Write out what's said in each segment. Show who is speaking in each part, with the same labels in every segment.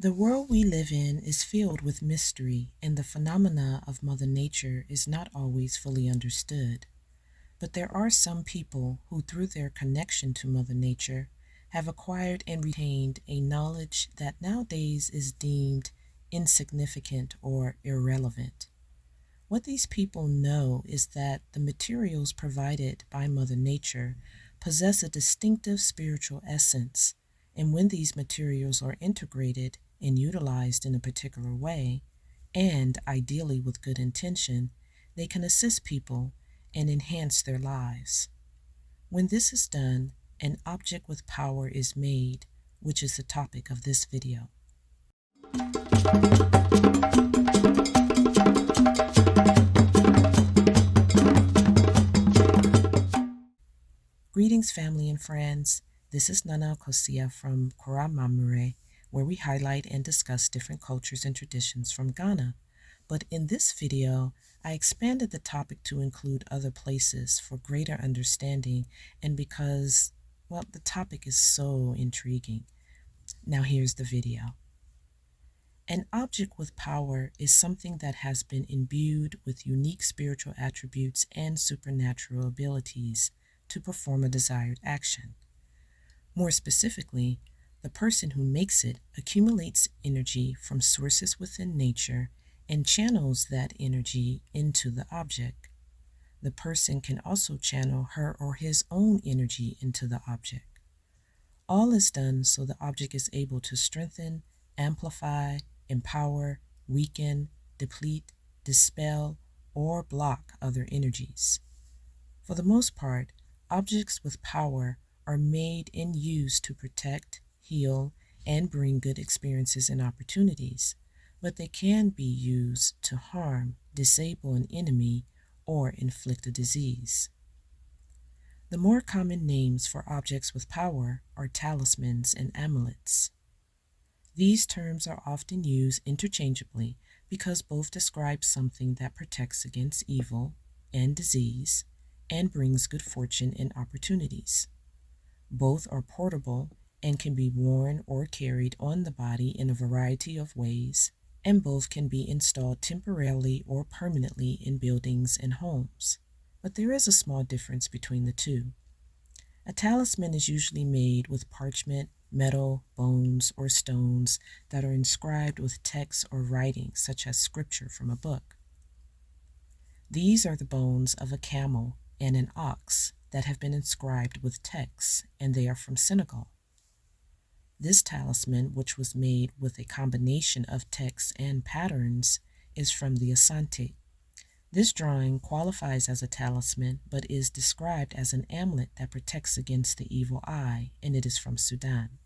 Speaker 1: The world we live in is filled with mystery, and the phenomena of Mother Nature is not always fully understood. But there are some people who, through their connection to Mother Nature, have acquired and retained a knowledge that nowadays is deemed insignificant or irrelevant. What these people know is that the materials provided by Mother Nature possess a distinctive spiritual essence, and when these materials are integrated and utilized in a particular way, and ideally with good intention, they can assist people and enhance their lives. When this is done, an object with power is made, which is the topic of this video. Greetings, family and friends. This is Nana Kosia from Kora, where we highlight and discuss different cultures and traditions from Ghana. But in this video, I expanded the topic to include other places for greater understanding and because, well, the topic is so intriguing. Now here's the video. An object with power is something that has been imbued with unique spiritual attributes and supernatural abilities to perform a desired action. More specifically, the person who makes it accumulates energy from sources within nature and channels that energy into the object. The person can also channel her or his own energy into the object. All is done so the object is able to strengthen, amplify, empower, weaken, deplete, dispel, or block other energies. For the most part, objects with power are made and used to protect, heal, and bring good experiences and opportunities, but they can be used to harm, disable an enemy, or inflict a disease. The more common names for objects with power are talismans and amulets. These terms are often used interchangeably because both describe something that protects against evil and disease and brings good fortune and opportunities. Both are portable and can be worn or carried on the body in a variety of ways, and both can be installed temporarily or permanently in buildings and homes. But there is a small difference between the two. A talisman is usually made with parchment, metal, bones, or stones that are inscribed with text or writing such as scripture from a book. These are the bones of a camel and an ox that have been inscribed with texts, and they are from Senegal. This talisman, which was made with a combination of texts and patterns, is from the Asante. This drawing qualifies as a talisman, but is described as an amulet that protects against the evil eye, and it is from Sudan.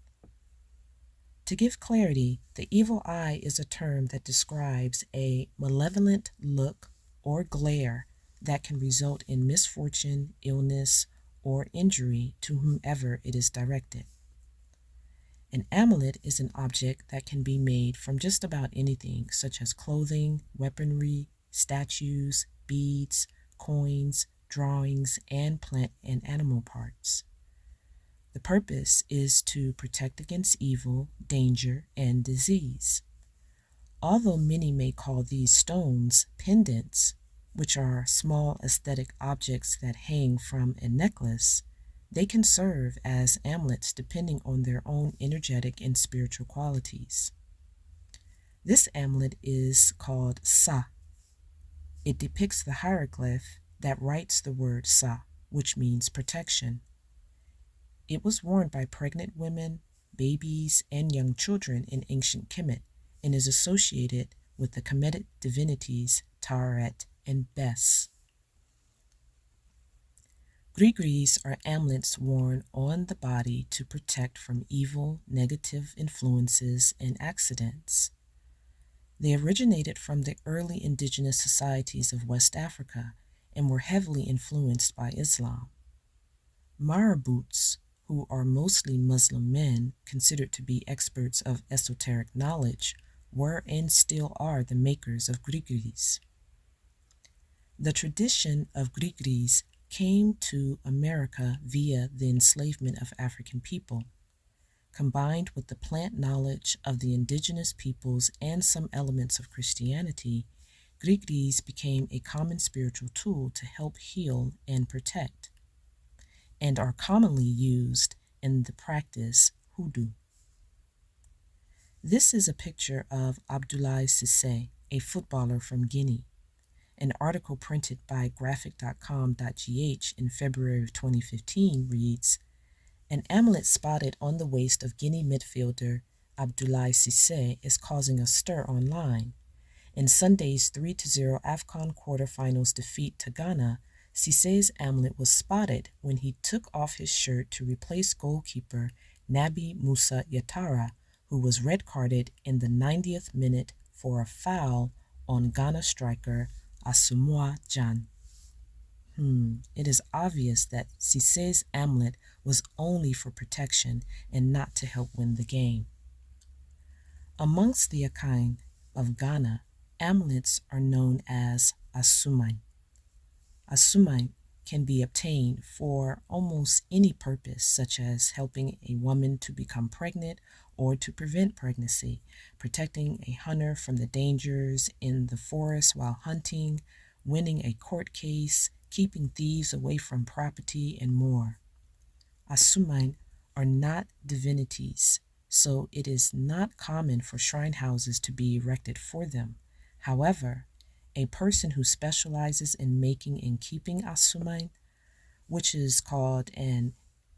Speaker 1: To give clarity, the evil eye is a term that describes a malevolent look or glare that can result in misfortune, illness, or injury to whomever it is directed. An amulet is an object that can be made from just about anything, such as clothing, weaponry, statues, beads, coins, drawings, and plant and animal parts. The purpose is to protect against evil, danger, and disease. Although many may call these stones pendants, which are small aesthetic objects that hang from a necklace, they can serve as amulets depending on their own energetic and spiritual qualities. This amulet is called Sa. It depicts the hieroglyph that writes the word Sa, which means protection. It was worn by pregnant women, babies, and young children in ancient Kemet and is associated with the Kemetic divinities Taret and Bes. Grigris are amulets worn on the body to protect from evil, negative influences, and accidents. They originated from the early indigenous societies of West Africa and were heavily influenced by Islam. Marabouts, who are mostly Muslim men considered to be experts of esoteric knowledge, were and still are the makers of grigris. The tradition of grigris came to America via the enslavement of African people. combined with the plant knowledge of the indigenous peoples and some elements of Christianity, grigris became a common spiritual tool to help heal and protect, and are commonly used in the practice hoodoo. This is a picture of Abdoulaye Cissé, a footballer from Guinea. An article printed by graphic.com.gh in February of 2015 reads, "An amulet spotted on the waist of Guinea midfielder Abdoulaye Cissé is causing a stir online. In Sunday's 3-0 AFCON quarterfinals defeat to Ghana, Cissé's amulet was spotted when he took off his shirt to replace goalkeeper Nabi Musa Yatara, who was red-carded in the 90th minute for a foul on Ghana striker Asamoah Gyan. It is obvious that Cissé's amulet was only for protection and not to help win the game." Amongst the Akan of Ghana, amulets are known as asumai. Asumai can be obtained for almost any purpose, such as helping a woman to become pregnant or to prevent pregnancy, protecting a hunter from the dangers in the forest while hunting, winning a court case, keeping thieves away from property, and more. Asumai are not divinities, so it is not common for shrine houses to be erected for them. However, a person who specializes in making and keeping asumai, which is called an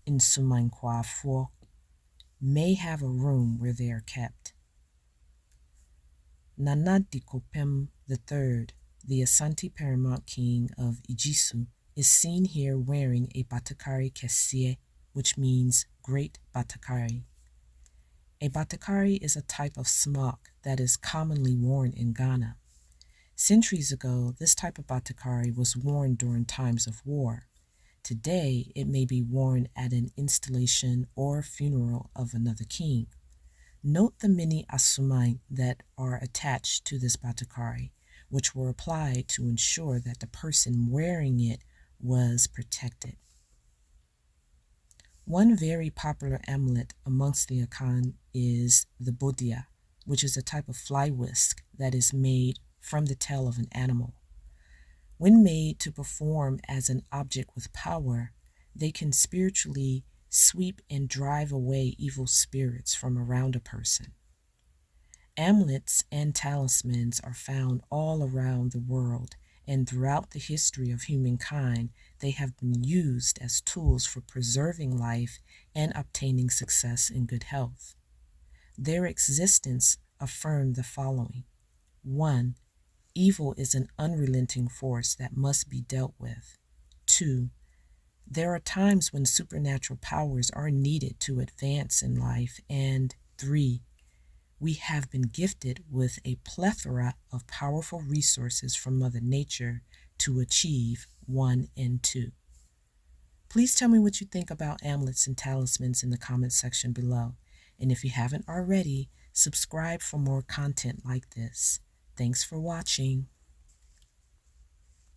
Speaker 1: insumainkwafuo, may have a room where they are kept. Nana Dikopem III, the Asante paramount king of Ijisu, is seen here wearing a batakari kesie, which means great batakari. A batakari is a type of smock that is commonly worn in Ghana. Centuries ago, this type of batakari was worn during times of war. Today, it may be worn at an installation or funeral of another king. Note the many asumai that are attached to this batakari, which were applied to ensure that the person wearing it was protected. One very popular amulet amongst the Akan is the bodia, which is a type of fly whisk that is made from the tail of an animal. When made to perform as an object with power, they can spiritually sweep and drive away evil spirits from around a person. Amulets and talismans are found all around the world, and throughout the history of humankind, they have been used as tools for preserving life and obtaining success and good health. Their existence affirmed the following. 1. Evil is an unrelenting force that must be dealt with. 2. There are times when supernatural powers are needed to advance in life. And 3. We have been gifted with a plethora of powerful resources from Mother Nature to achieve 1 and 2. Please tell me what you think about amulets and talismans in the comments section below. And if you haven't already, subscribe for more content like this. Thanks for watching.